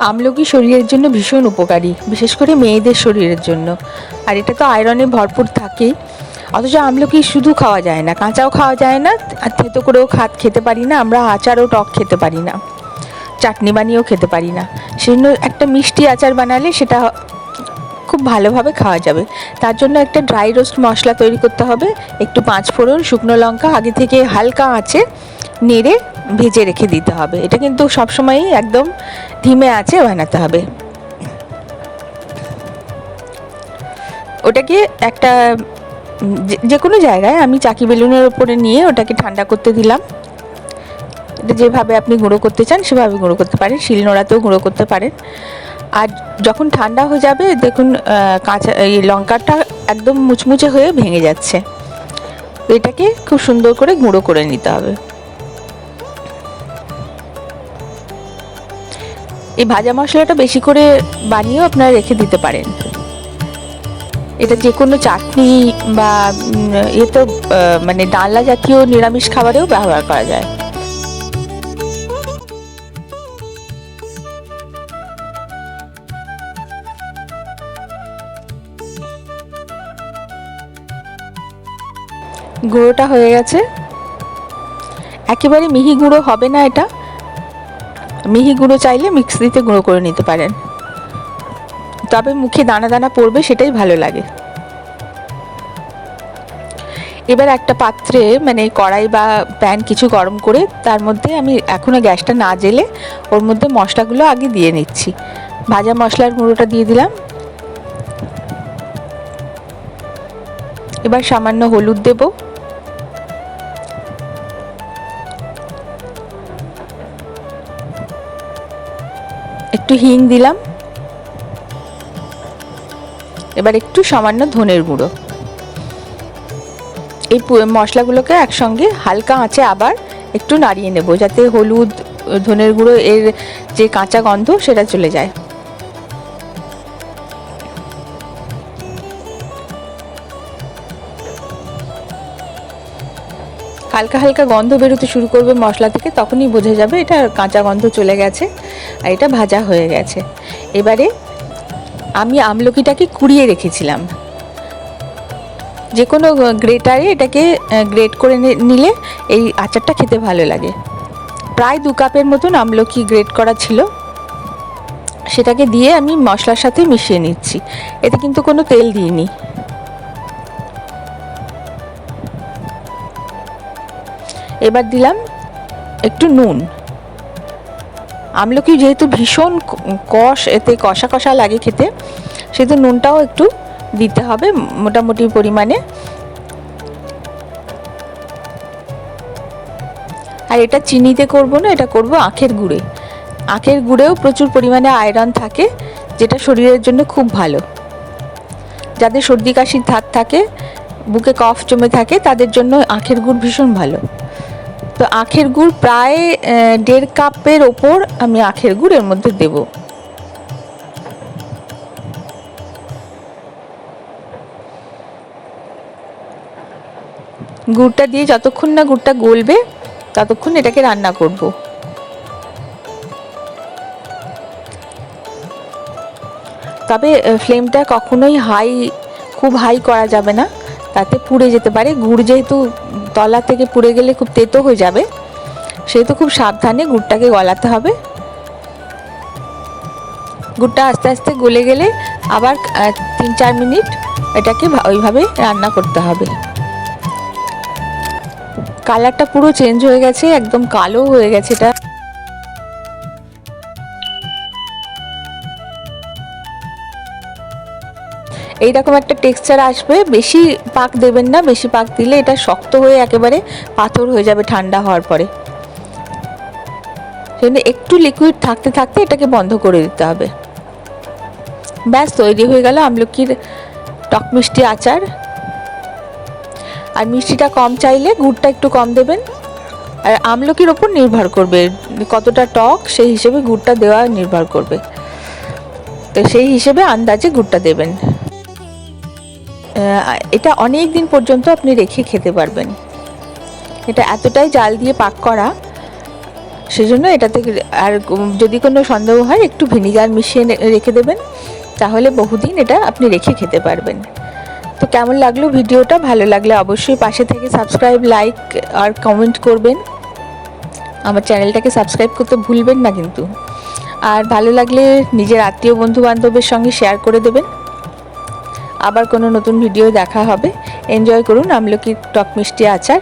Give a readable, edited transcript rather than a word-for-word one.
আমলকি শরীরের জন্য ভীষণ উপকারী, বিশেষ করে মেয়েদের শরীরের জন্য। আর এটা তো আয়রনে ভরপুর থাকেই। অথচ আমলকি শুধু খাওয়া যায় না, কাঁচাও খাওয়া যায় না, আর থেতো করেও খেতে পারি না আমরা, আচারও টক খেতে পারি না, চাটনি বানিয়েও খেতে পারি না। সেজন্য একটা মিষ্টি আচার বানালে সেটা খুব ভালোভাবে খাওয়া যাবে। তার জন্য একটা ড্রাই রোস্ট মশলা তৈরি করতে হবে। একটু 5 ফোড়ন, শুকনো লঙ্কা আগে থেকে হালকা আঁচে নেড়ে ভেজে রেখে দিতে হবে। এটা কিন্তু সবসময়ই একদম ধিমে আঁচে বানাতে হবে। ওটাকে একটা যে কোনো জায়গায় আমি চাকি বেলুনের ওপরে নিয়ে ওটাকে ঠান্ডা করতে দিলাম। এটা যেভাবে আপনি গুঁড়ো করতে চান সেভাবে গুঁড়ো করতে পারেন, শিলনোড়াতেও গুঁড়ো করতে পারেন। আর যখন ঠান্ডা হয়ে যাবে দেখুন কাঁচা এই লঙ্কাটা একদম মুচমুচে হয়ে ভেঙে যাচ্ছে। এটাকে খুব সুন্দর করে গুঁড়ো করে নিতে হবে। এই ভাজা মশলাটা বেশি করে বানিয়েও আপনারা রেখে দিতে পারেন। এটা যে কোনো চাটনি বা এ তো মানে ডালনা জাতীয় নিরামিষ খাবারেও ব্যবহার করা যায়। গুঁড়োটা হয়ে গেছে। একেবারে মিহি গুঁড়ো হবে না এটা, মিহি গুঁড়ো চাইলে মিক্সিতে গুঁড়ো করে নিতে পারেন, তবে মুখে দানা দানা পড়বে সেটাই ভালো লাগে। এবার একটা পাত্রে মানে কড়াই বা প্যান কিছু গরম করে তার মধ্যে আমি এখনও গ্যাসটা না জ্বেলে ওর মধ্যে মশলাগুলো আগে দিয়ে নিচ্ছি। ভাজা মশলার গুঁড়োটা দিয়ে দিলাম। এবার সামান্য হলুদ দেব, একটু হিং দিলাম, এবার একটু সামান্য ধনের গুঁড়ো। এই মশলাগুলোকে একসঙ্গে হালকা আঁচে আবার একটু নাড়িয়ে নেব, যাতে হলুদ ধনের গুঁড়ো এর যে কাঁচা গন্ধ সেটা চলে যায়। হালকা হালকা গন্ধ বেরোতে শুরু করবে মশলা থেকে, তখনই বোঝা যাবে এটা কাঁচা গন্ধ চলে গেছে আর এটা ভাজা হয়ে গেছে। এবারে আমি আমলকিটাকে কুড়িয়ে রেখেছিলাম, যে কোনো গ্রেটারে এটাকে গ্রেট করে নিলে এই আচারটা খেতে ভালো লাগে। প্রায় 2 কাপের মতন আমলকি গ্রেট করা ছিল, সেটাকে দিয়ে আমি মশলার সাথে মিশিয়ে নিচ্ছি। এতে কিন্তু কোনো তেল দিইনি। এবার দিলাম একটু নুন। আমলকি যেহেতু ভীষণ কষ, এতে কষা কষা লাগে খেতে, সেহেতু নুনটাও একটু দিতে হবে মোটামুটি পরিমাণে। আর এটা চিনিতে করব না, এটা করব আখের গুড়ে। আখের গুড়েও প্রচুর পরিমাণে আয়রন থাকে, যেটা শরীরের জন্য খুব ভালো। যাদের সর্দি কাশির ধাত থাকে, বুকে কফ জমে থাকে, তাদের জন্য আখের গুড় ভীষণ ভালো। তো আখের গুড় প্রায় 1.5 কাপের ওপর আমি আখের গুড় এর মধ্যে দেব। গুড়টা দিয়ে যতক্ষণ না গুড়টা গলবে ততক্ষণ এটাকে রান্না করব। তবে ফ্লেমটা কখনোই খুব হাই করা যাবে না, তাতে পুড়ে যেতে পারে। গুড় যেহেতু তলা থেকে পুড়ে গেলে খুব তেতো হয়ে যাবে, সেহেতু খুব সাবধানে গুড়টাকে গলাতে হবে। গুড়টা আস্তে আস্তে গলে গেলে আবার 3-4 মিনিট এটাকে ওইভাবে রান্না করতে হবে। কালারটা পুরো চেঞ্জ হয়ে গেছে, একদম কালো হয়ে গেছে এটা। এইরকম একটা টেক্সচার আসবে। বেশি পাক দেবেন না, বেশি পাক দিলে এটা শক্ত হয়ে একেবারে পাথর হয়ে যাবে ঠান্ডা হওয়ার পরে। সেজন্য একটু লিকুইড থাকতে থাকতে এটাকে বন্ধ করে দিতে হবে। ব্যাস তৈরি হয়ে গেল আমলকির টক মিষ্টি আচার। আর মিষ্টিটা কম চাইলে গুড়টা একটু কম দেবেন। আর আমলকির ওপর নির্ভর করবে কতটা টক, সেই হিসেবে গুড়টা দেওয়া নির্ভর করবে। তো সেই হিসেবে আন্দাজে গুড়টা দেবেন। এটা অনেক দিন পর্যন্ত আপনি রেখে খেতে পারবেন। এটা এতটাই জাল দিয়ে পাক করা সেজন্য এটাতে আর যদি কোনো সন্দেহ হয় একটু ভিনিগার মিশিয়ে রেখে দেবেন, তাহলে বহুদিন এটা আপনি রেখে খেতে পারবেন। তো কেমন লাগলো ভিডিওটা? ভালো লাগলে অবশ্যই পাশে থেকে সাবস্ক্রাইব, লাইক আর কমেন্ট করবেন। আমার চ্যানেলটাকে সাবস্ক্রাইব করতে ভুলবেন না কিন্তু। আর ভালো লাগলে নিজের আত্মীয় বন্ধু বান্ধবের সঙ্গে শেয়ার করে দেবেন। আবার কোনো নতুন ভিডিও দেখা হবে। এনজয় করুন আমলকির টক মিষ্টি আচার।